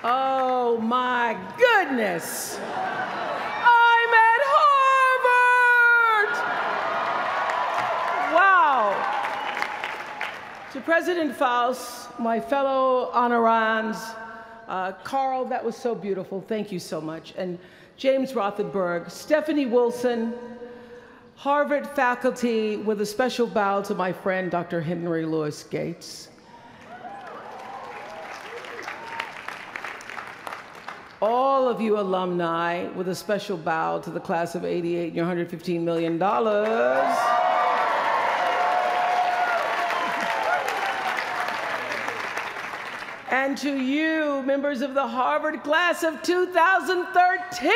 Oh my goodness! I'm at Harvard! Wow! To President Faust, my fellow honorands, Carl, that was so beautiful. Thank you so much. And James Rothenberg, Stephanie Wilson, Harvard faculty, with a special bow to my friend, Dr. Henry Louis Gates. All of you alumni, with a special bow to the class of '88 and your $115 million. And to you, members of the Harvard class of 2013,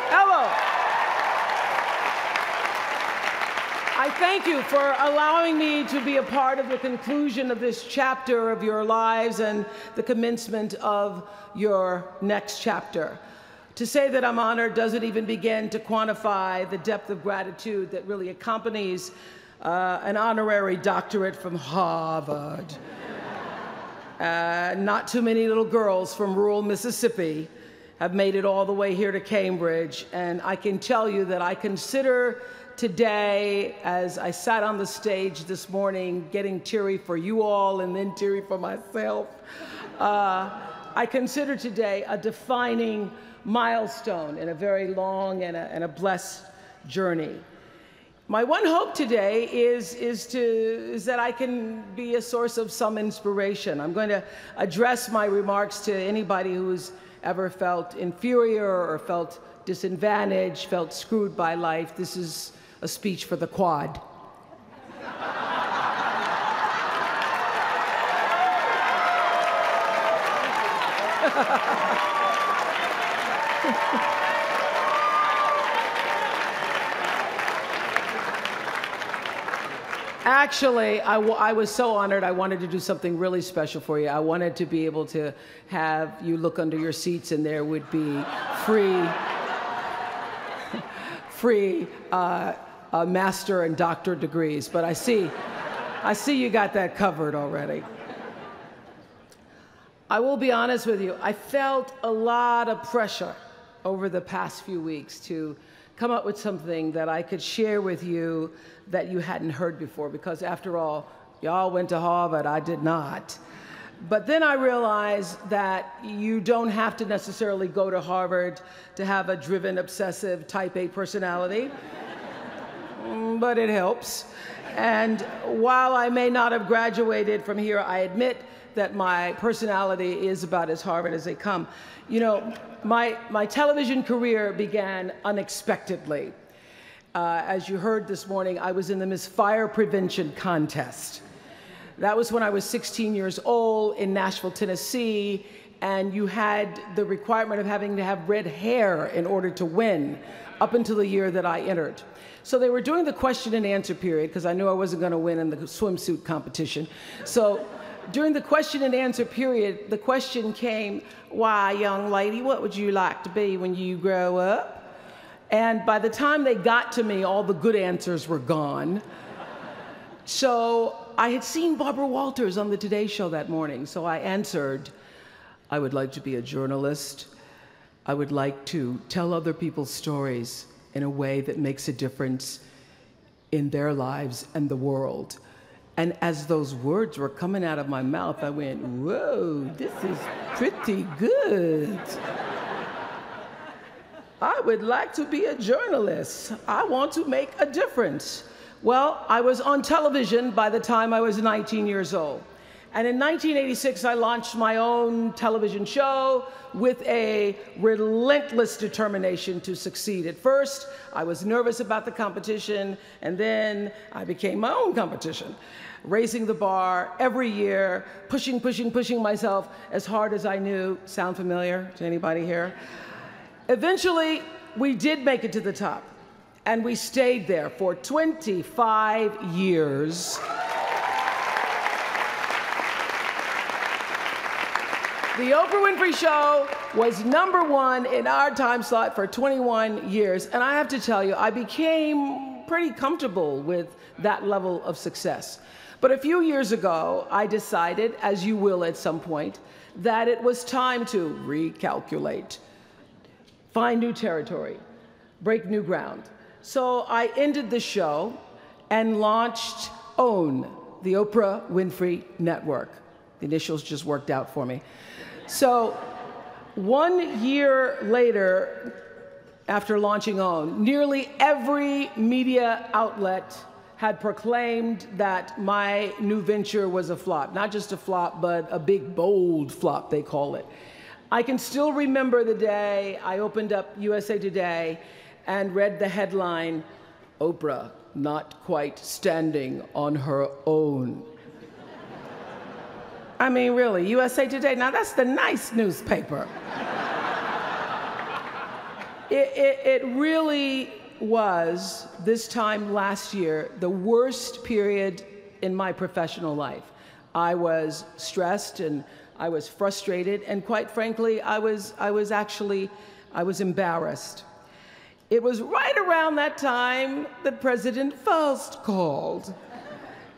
hello. I thank you for allowing me to be a part of the conclusion of this chapter of your lives and the commencement of your next chapter. To say that I'm honored doesn't even begin to quantify the depth of gratitude that really accompanies an honorary doctorate from Harvard. Not too many little girls from rural Mississippi have made it all the way here to Cambridge, and I can tell you that I consider today, as I sat on the stage this morning getting teary for you all and then teary for myself, I consider today a defining milestone in a very long and a blessed journey. My one hope today is that I can be a source of some inspiration. I'm going to address my remarks to anybody who's ever felt inferior or felt disadvantaged, felt screwed by life. This is a speech for the quad. Actually, I was so honored. I wanted to do something really special for you. I wanted to be able to have you look under your seats and there would be free master and doctorate degrees. But I see you got that covered already. I will be honest with you. I felt a lot of pressure over the past few weeks to come up with something that I could share with you that you hadn't heard before, because after all, y'all went to Harvard, I did not. But then I realized that you don't have to necessarily go to Harvard to have a driven, obsessive, type A personality, but it helps. And while I may not have graduated from here, I admit that my personality is about as Harvard as they come. You know, my television career began unexpectedly. As you heard this morning, I was in the Miss Fire Prevention contest. That was when I was 16 years old in Nashville, Tennessee, and you had the requirement of having to have red hair in order to win, up until the year that I entered. So they were doing the question and answer period, because I knew I wasn't going to win in the swimsuit competition. So during the question and answer period, the question came, "Why, young lady, what would you like to be when you grow up?" And by the time they got to me, all the good answers were gone. So I had seen Barbara Walters on the Today Show that morning, so I answered, "I would like to be a journalist. I would like to tell other people's stories in a way that makes a difference in their lives and the world." And as those words were coming out of my mouth, I went, "Whoa, this is pretty good. I would like to be a journalist. I want to make a difference." Well, I was on television by the time I was 19 years old. And in 1986, I launched my own television show with a relentless determination to succeed. At first, I was nervous about the competition, and then I became my own competition, raising the bar every year, pushing myself as hard as I knew. Sound familiar to anybody here? Eventually, we did make it to the top, and we stayed there for 25 years. The Oprah Winfrey Show was #1 in our time slot for 21 years. And I have to tell you, I became pretty comfortable with that level of success. But a few years ago, I decided, as you will at some point, that it was time to recalculate, find new territory, break new ground. So I ended the show and launched OWN, the Oprah Winfrey Network. The initials just worked out for me. So 1 year later, after launching OWN, nearly every media outlet had proclaimed that my new venture was a flop. Not just a flop, but a big, bold flop, they call it. I can still remember the day I opened up USA Today and read the headline, "Oprah not quite standing on her own." I mean, really, USA Today, now that's the nice newspaper. It really was, this time last year, the worst period in my professional life. I was stressed and I was frustrated, and quite frankly, I was embarrassed. It was right around that time that President Faust called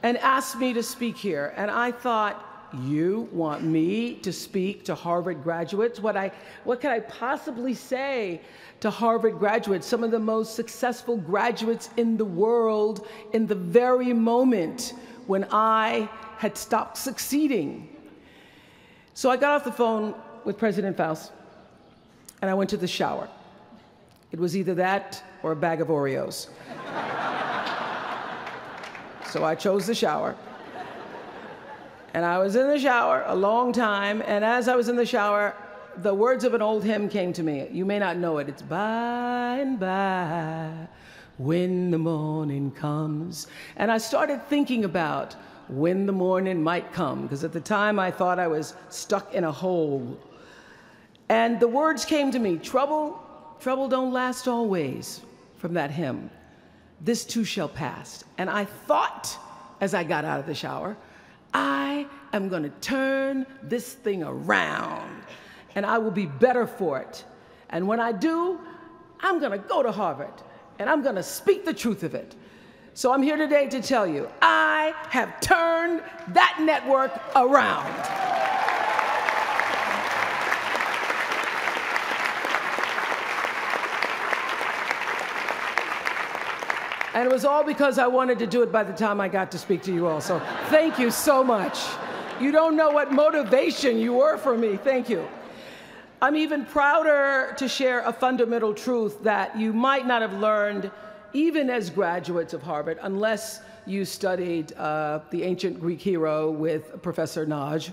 and asked me to speak here, and I thought, you want me to speak to Harvard graduates? What could I possibly say to Harvard graduates, some of the most successful graduates in the world, in the very moment when I had stopped succeeding? So I got off the phone with President Faust, and I went to the shower. It was either that or a bag of Oreos. So I chose the shower. And I was in the shower a long time, and as I was in the shower, the words of an old hymn came to me. You may not know it. It's by and by, when the morning comes. And I started thinking about when the morning might come, because at the time I thought I was stuck in a hole. And the words came to me, trouble don't last always, from that hymn. This too shall pass. And I thought, as I got out of the shower, I am going to turn this thing around, and I will be better for it. And when I do, I'm going to go to Harvard, and I'm going to speak the truth of it. So I'm here today to tell you, I have turned that network around. And it was all because I wanted to do it by the time I got to speak to you all. So thank you so much. You don't know what motivation you were for me. Thank you. I'm even prouder to share a fundamental truth that you might not have learned even as graduates of Harvard, unless you studied the ancient Greek hero with Professor Naj.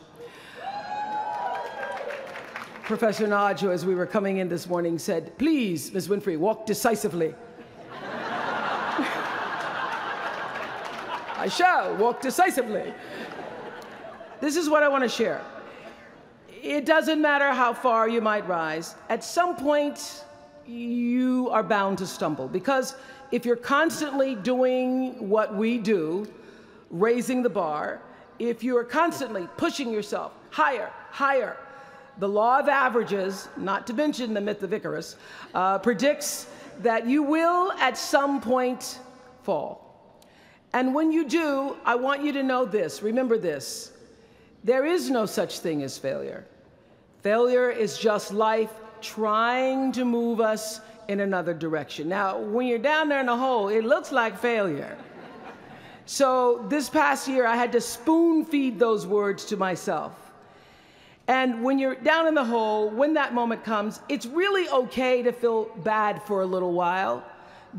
Professor Naj, who, as we were coming in this morning, said, "Please, Ms. Winfrey, walk decisively." I shall walk decisively. This is what I want to share. It doesn't matter how far you might rise. At some point, you are bound to stumble, because if you're constantly doing what we do, raising the bar, if you are constantly pushing yourself higher, higher, the law of averages, not to mention the myth of Icarus, predicts that you will at some point fall. And when you do, I want you to know this, remember this, there is no such thing as failure. Failure is just life trying to move us in another direction. Now, when you're down there in the hole, it looks like failure. So this past year, I had to spoon feed those words to myself. And when you're down in the hole, when that moment comes, it's really okay to feel bad for a little while.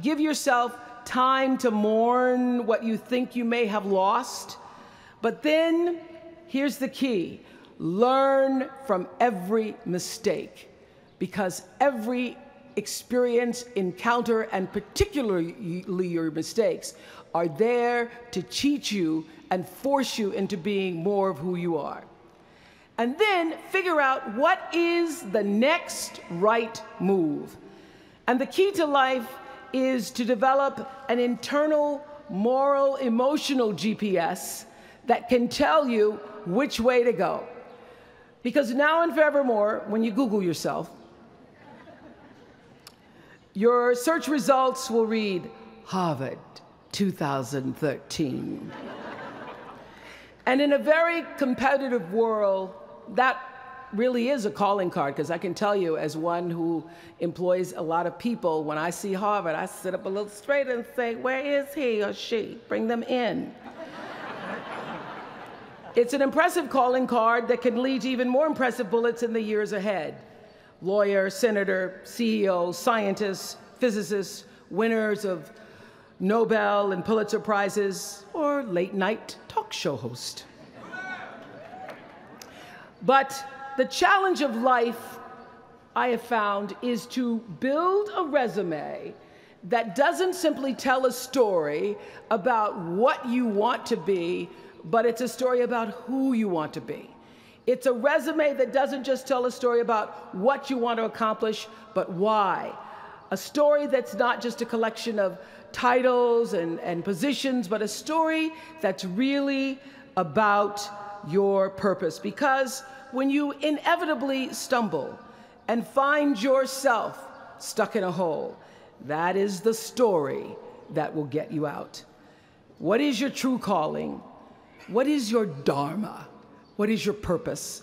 Give yourself time to mourn what you think you may have lost. But then, here's the key. Learn from every mistake, because every experience, encounter, and particularly your mistakes, are there to teach you and force you into being more of who you are. And then figure out what is the next right move. And the key to life is to develop an internal, moral, emotional GPS that can tell you which way to go. Because now and forevermore, when you Google yourself, your search results will read, Harvard 2013. And in a very competitive world, that really is a calling card, because I can tell you, as one who employs a lot of people, when I see Harvard, I sit up a little straighter and say, where is he or she? Bring them in. It's an impressive calling card that can lead to even more impressive bullets in the years ahead. Lawyer, senator, CEO, scientists, physicists, winners of Nobel and Pulitzer Prizes, or late-night talk show host. But the challenge of life, I have found, is to build a resume that doesn't simply tell a story about what you want to be, but it's a story about who you want to be. It's a resume that doesn't just tell a story about what you want to accomplish, but why. A story that's not just a collection of titles and positions, but a story that's really about your purpose. Because when you inevitably stumble and find yourself stuck in a hole, that is the story that will get you out. What is your true calling? What is your dharma? What is your purpose?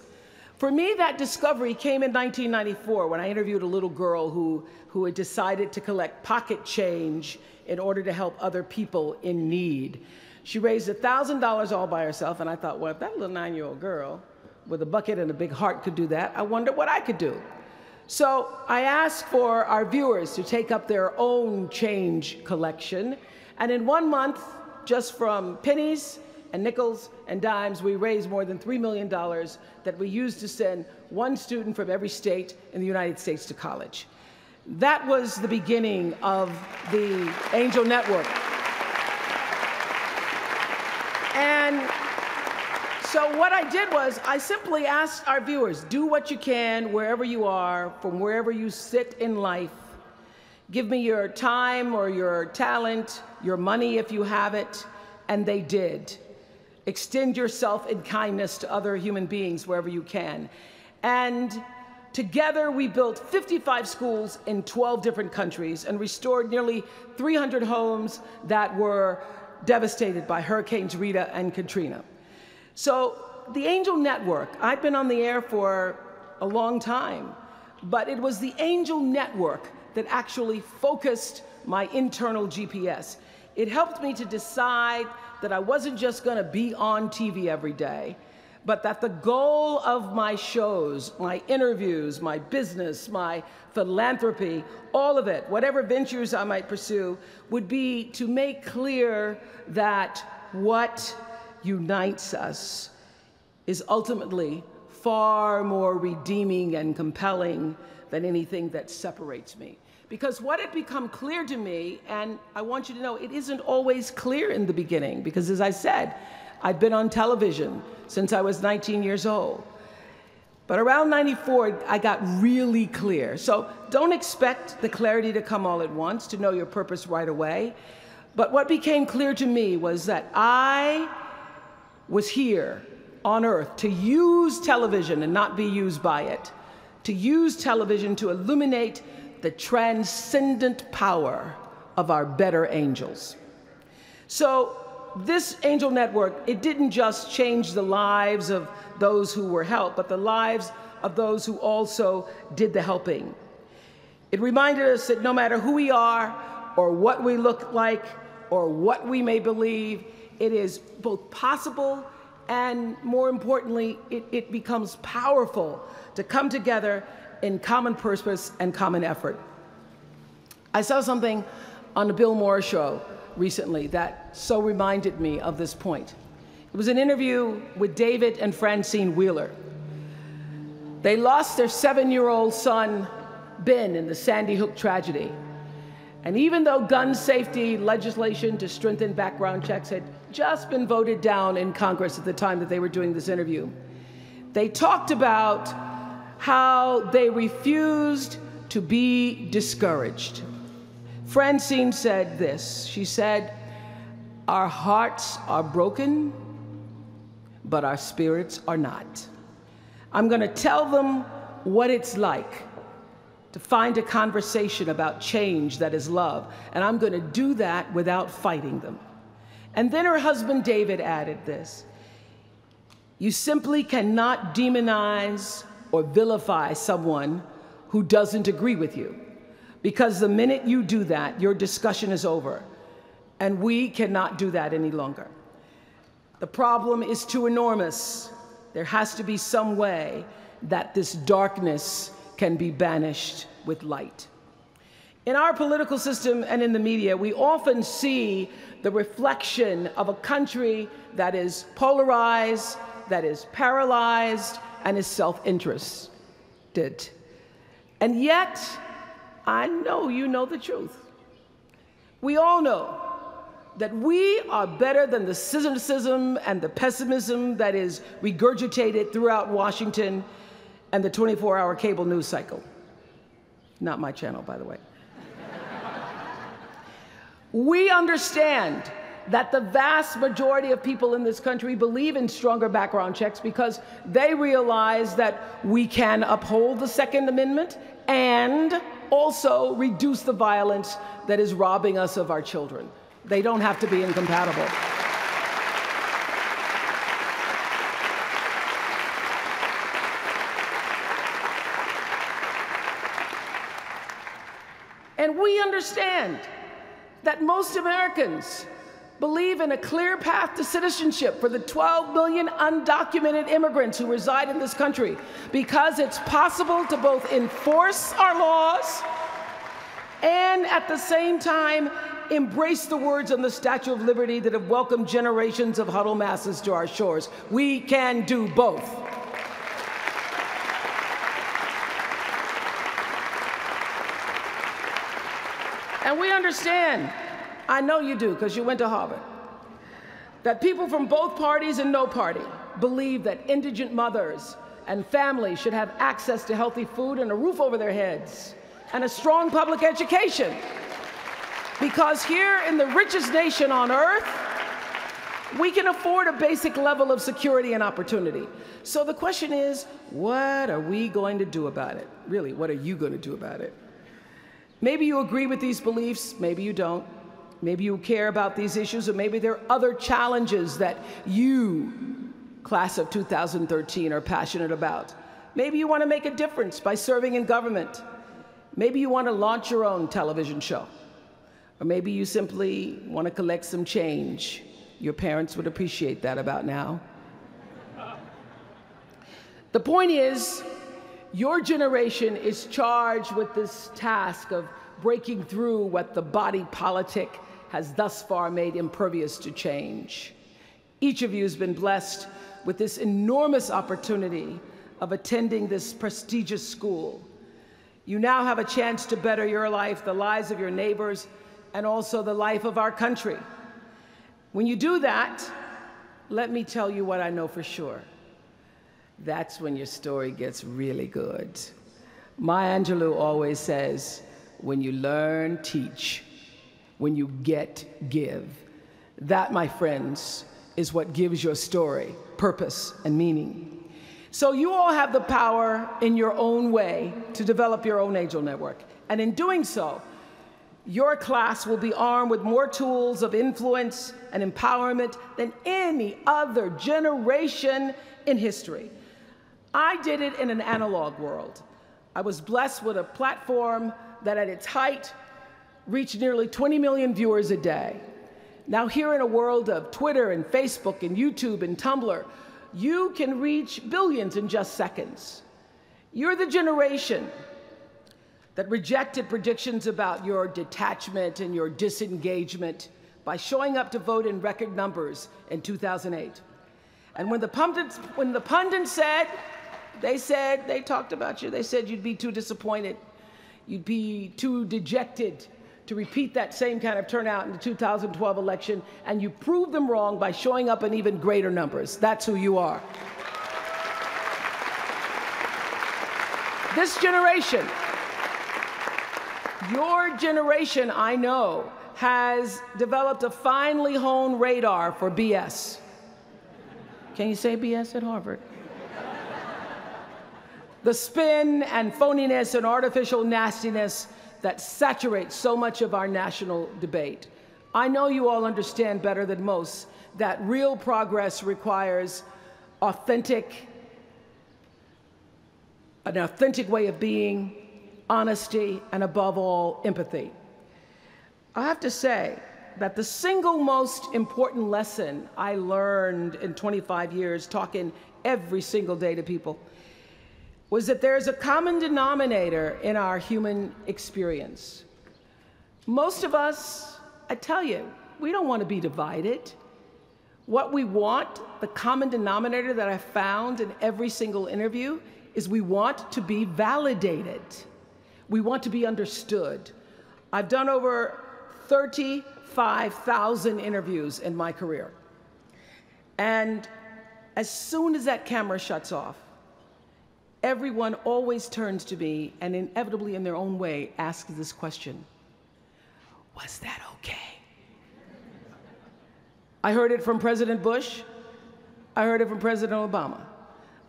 For me, that discovery came in 1994 when I interviewed a little girl who had decided to collect pocket change in order to help other people in need. She raised $1,000 all by herself, and I thought, well, if that little 9-year-old girl with a bucket and a big heart could do that, I wonder what I could do. So I asked for our viewers to take up their own change collection, and in 1 month, just from pennies and nickels and dimes, we raised more than $3 million that we used to send one student from every state in the United States to college. That was the beginning of the Angel Network. And so what I did was I simply asked our viewers, do what you can wherever you are, from wherever you sit in life. Give me your time or your talent, your money if you have it, and they did. Extend yourself in kindness to other human beings wherever you can. And together we built 55 schools in 12 different countries and restored nearly 300 homes that were devastated by Hurricanes Rita and Katrina. So the Angel Network, I've been on the air for a long time, but it was the Angel Network that actually focused my internal GPS. It helped me to decide that I wasn't just going to be on TV every day, but that the goal of my shows, my interviews, my business, my philanthropy, all of it, whatever ventures I might pursue, would be to make clear that what unites us is ultimately far more redeeming and compelling than anything that separates me. Because what had become clear to me, and I want you to know, it isn't always clear in the beginning, because as I said, I've been on television since I was 19 years old. But around 94, I got really clear. So don't expect the clarity to come all at once, to know your purpose right away. But what became clear to me was that I was here on Earth to use television and not be used by it, to use television to illuminate the transcendent power of our better angels. So this Angel Network, it didn't just change the lives of those who were helped, but the lives of those who also did the helping. It reminded us that no matter who we are, or what we look like, or what we may believe, it is both possible and, more importantly, it becomes powerful to come together in common purpose and common effort. I saw something on the Bill Maher show recently that so reminded me of this point. It was an interview with David and Francine Wheeler. They lost their 7-year-old son, Ben, in the Sandy Hook tragedy. And even though gun safety legislation to strengthen background checks had just been voted down in Congress at the time that they were doing this interview, they talked about how they refused to be discouraged. Francine said this. She said, "Our hearts are broken, but our spirits are not. I'm going to tell them what it's like to find a conversation about change that is love, and I'm going to do that without fighting them. And then her husband David added this: you simply cannot demonize or vilify someone who doesn't agree with you, because the minute you do that, your discussion is over, and we cannot do that any longer. The problem is too enormous. There has to be some way that this darkness can be banished with light. In our political system and in the media, we often see the reflection of a country that is polarized, that is paralyzed, and is self-interested. And yet, I know you know the truth. We all know that we are better than the cynicism and the pessimism that is regurgitated throughout Washington and the 24-hour cable news cycle. Not my channel, by the way. We understand that the vast majority of people in this country believe in stronger background checks because they realize that we can uphold the Second Amendment and also reduce the violence that is robbing us of our children. They don't have to be incompatible. And we understand that most Americans believe in a clear path to citizenship for the 12 million undocumented immigrants who reside in this country, because it's possible to both enforce our laws and at the same time embrace the words on the Statue of Liberty that have welcomed generations of huddled masses to our shores. We can do both. And we understand, I know you do because you went to Harvard, that people from both parties and no party believe that indigent mothers and families should have access to healthy food and a roof over their heads and a strong public education. Because here in the richest nation on earth, we can afford a basic level of security and opportunity. So the question is, what are we going to do about it? Really, what are you going to do about it? Maybe you agree with these beliefs, maybe you don't. Maybe you care about these issues, or maybe there are other challenges that you, class of 2013, are passionate about. Maybe you want to make a difference by serving in government. Maybe you want to launch your own television show. Or maybe you simply want to collect some change. Your parents would appreciate that about now. The point is, your generation is charged with this task of breaking through what the body politic has thus far made impervious to change. Each of you has been blessed with this enormous opportunity of attending this prestigious school. You now have a chance to better your life, the lives of your neighbors, and also the life of our country. When you do that, let me tell you what I know for sure. That's when your story gets really good. Maya Angelou always says, when you learn, teach. When you get, give. That, my friends, is what gives your story purpose and meaning. So you all have the power in your own way to develop your own angel network. And in doing so, your class will be armed with more tools of influence and empowerment than any other generation in history. I did it in an analog world. I was blessed with a platform that at its height reached nearly 20 million viewers a day. Now here in a world of Twitter and Facebook and YouTube and Tumblr, you can reach billions in just seconds. You're the generation that rejected predictions about your detachment and your disengagement by showing up to vote in record numbers in 2008. And when the pundits said, they talked about you, they said you'd be too disappointed, you'd be too dejected to repeat that same kind of turnout in the 2012 election, and you proved them wrong by showing up in even greater numbers. That's who you are. This generation, your generation, I know, has developed a finely honed radar for BS. Can you say BS at Harvard? the spin and phoniness and artificial nastiness that saturates so much of our national debate. I know you all understand better than most that real progress requires an authentic way of being, honesty, and above all, empathy. I have to say that the single most important lesson I learned in 25 years talking every single day to people was that there's a common denominator in our human experience. Most of us, I tell you, we don't want to be divided. What we want, the common denominator that I found in every single interview, is we want to be validated. We want to be understood. I've done over 35,000 interviews in my career. And as soon as that camera shuts off, everyone always turns to me and inevitably in their own way asks this question: was that okay? I heard it from President Bush. I heard it from President Obama.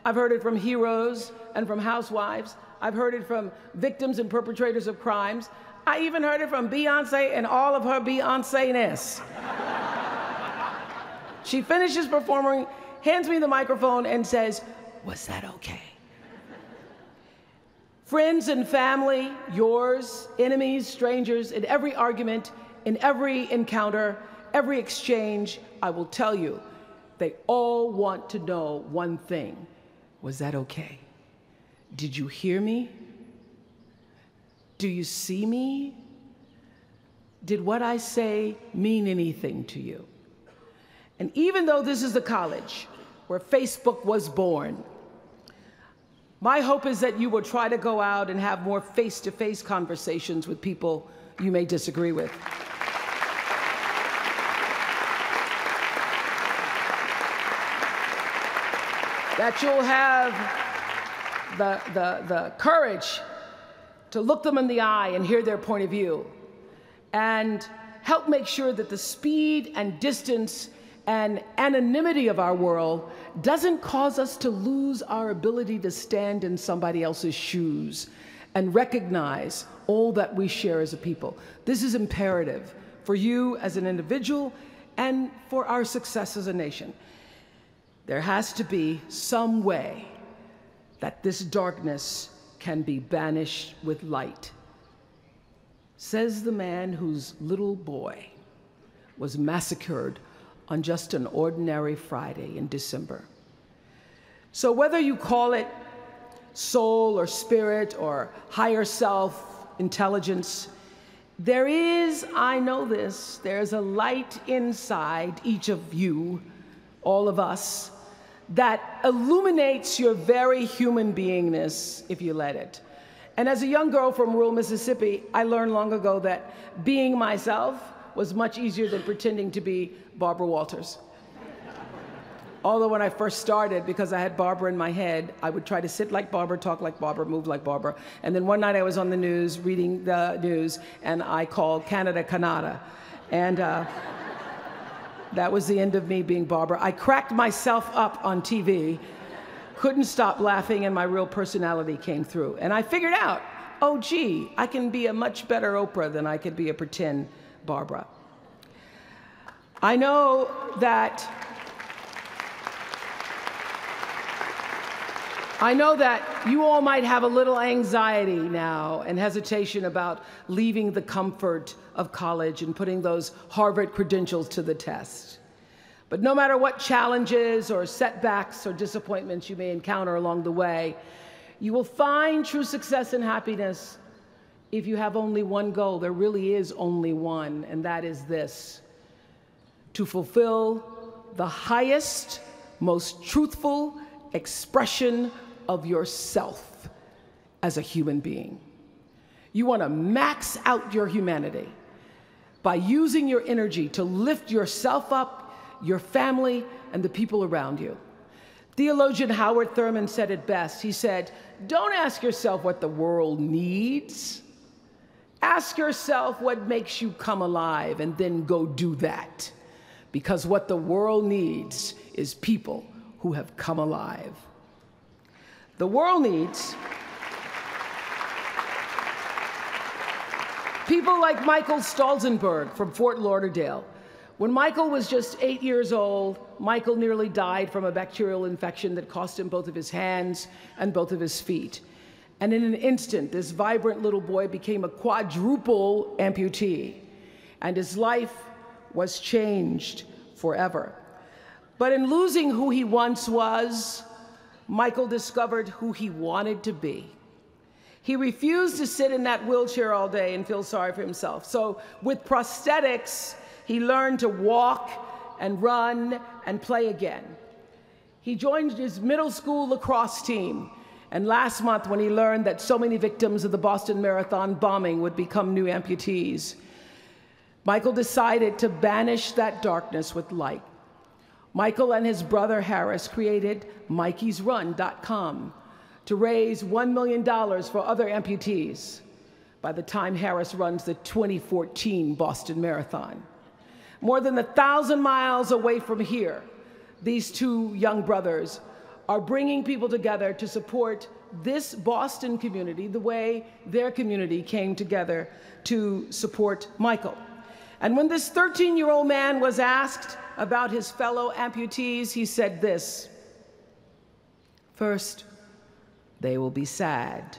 I've heard it from heroes and from housewives. I've heard it from victims and perpetrators of crimes. I even heard it from Beyoncé and all of her Beyoncé-ness. She finishes performing, hands me the microphone and says, "Was that okay?" Friends and family, yours, enemies, strangers, in every argument, in every encounter, every exchange, I will tell you, they all want to know one thing: was that okay? Did you hear me? Do you see me? Did what I say mean anything to you? And even though this is the college where Facebook was born, my hope is that you will try to go out and have more face-to-face conversations with people you may disagree with. That you'll have the courage to look them in the eye and hear their point of view, and help make sure that the speed and distance and anonymity of our world doesn't cause us to lose our ability to stand in somebody else's shoes and recognize all that we share as a people. This is imperative for you as an individual and for our success as a nation. There has to be some way that this darkness can be banished with light. Says the man whose little boy was massacred on just an ordinary Friday in December. So whether you call it soul or spirit or higher self, intelligence, there is, I know this, there's a light inside each of you, all of us, that illuminates your very human beingness if you let it. And as a young girl from rural Mississippi, I learned long ago that being myself was much easier than pretending to be Barbara Walters. Although when I first started, because I had Barbara in my head, I would try to sit like Barbara, talk like Barbara, move like Barbara. And then one night I was on the news, reading the news, and I called Canada, Canada. And that was the end of me being Barbara. I cracked myself up on TV, couldn't stop laughing, and my real personality came through. And I figured out, oh gee, I can be a much better Oprah than I could be a pretend Barbara. I know that you all might have a little anxiety now and hesitation about leaving the comfort of college and putting those Harvard credentials to the test. But no matter what challenges or setbacks or disappointments you may encounter along the way, you will find true success and happiness if you have only one goal. There really is only one, and that is this: to fulfill the highest, most truthful expression of yourself as a human being. You want to max out your humanity by using your energy to lift yourself up, your family, and the people around you. Theologian Howard Thurman said it best. He said, "Don't ask yourself what the world needs. Ask yourself what makes you come alive, and then go do that. Because what the world needs is people who have come alive." The world needs people like Michael Stolzenberg from Fort Lauderdale. When Michael was just 8 years old, Michael nearly died from a bacterial infection that cost him both of his hands and both of his feet. And in an instant, this vibrant little boy became a quadruple amputee, and his life was changed forever. But in losing who he once was, Michael discovered who he wanted to be. He refused to sit in that wheelchair all day and feel sorry for himself. So with prosthetics, he learned to walk and run and play again. He joined his middle school lacrosse team. And last month, when he learned that so many victims of the Boston Marathon bombing would become new amputees, Michael decided to banish that darkness with light. Michael and his brother Harris created MikeysRun.com to raise $1 million for other amputees by the time Harris runs the 2014 Boston Marathon. More than 1,000 miles away from here, these two young brothers are bringing people together to support this Boston community the way their community came together to support Michael. And when this 13-year-old man was asked about his fellow amputees, he said this: first, they will be sad.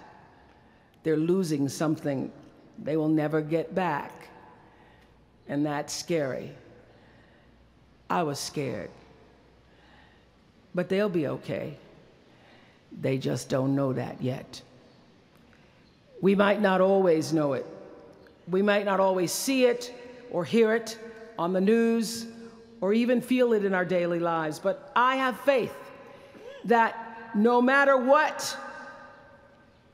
They're losing something they will never get back. And that's scary. I was scared. But they'll be okay. They just don't know that yet. We might not always know it. We might not always see it or hear it on the news or even feel it in our daily lives. But I have faith that no matter what,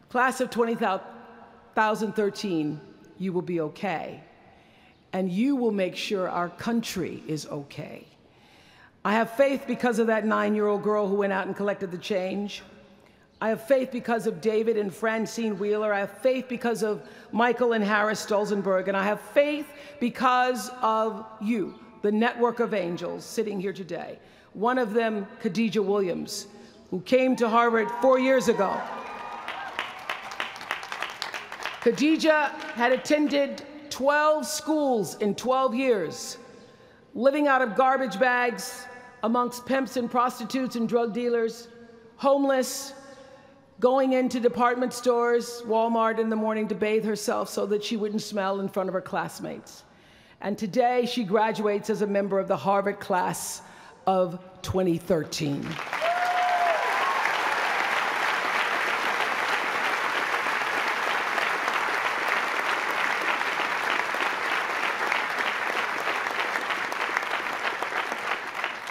class of 2013, you will be okay. And you will make sure our country is okay. I have faith because of that 9-year-old girl who went out and collected the change. I have faith because of David and Francine Wheeler. I have faith because of Michael and Harris Stolzenberg. And I have faith because of you, the network of angels sitting here today. One of them, Khadijah Williams, who came to Harvard 4 years ago. Khadijah had attended 12 schools in 12 years, living out of garbage bags amongst pimps and prostitutes and drug dealers, homeless, going into department stores, Walmart in the morning to bathe herself so that she wouldn't smell in front of her classmates. And today she graduates as a member of the Harvard class of 2013.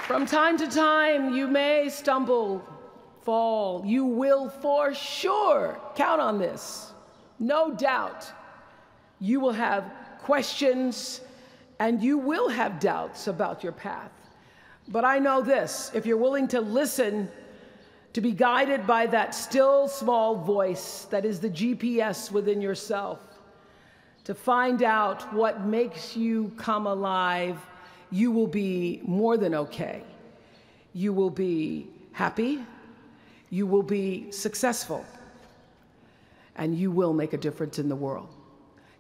From time to time, you may stumble, fall. You will for sure count on this. No doubt. You will have questions and you will have doubts about your path. But I know this: if you're willing to listen, to be guided by that still small voice that is the GPS within yourself, to find out what makes you come alive, you will be more than okay. You will be happy, you will be successful, and you will make a difference in the world.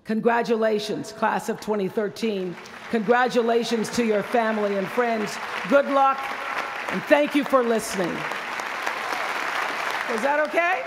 Congratulations, class of 2013. Congratulations to your family and friends. Good luck, and thank you for listening. Was that okay?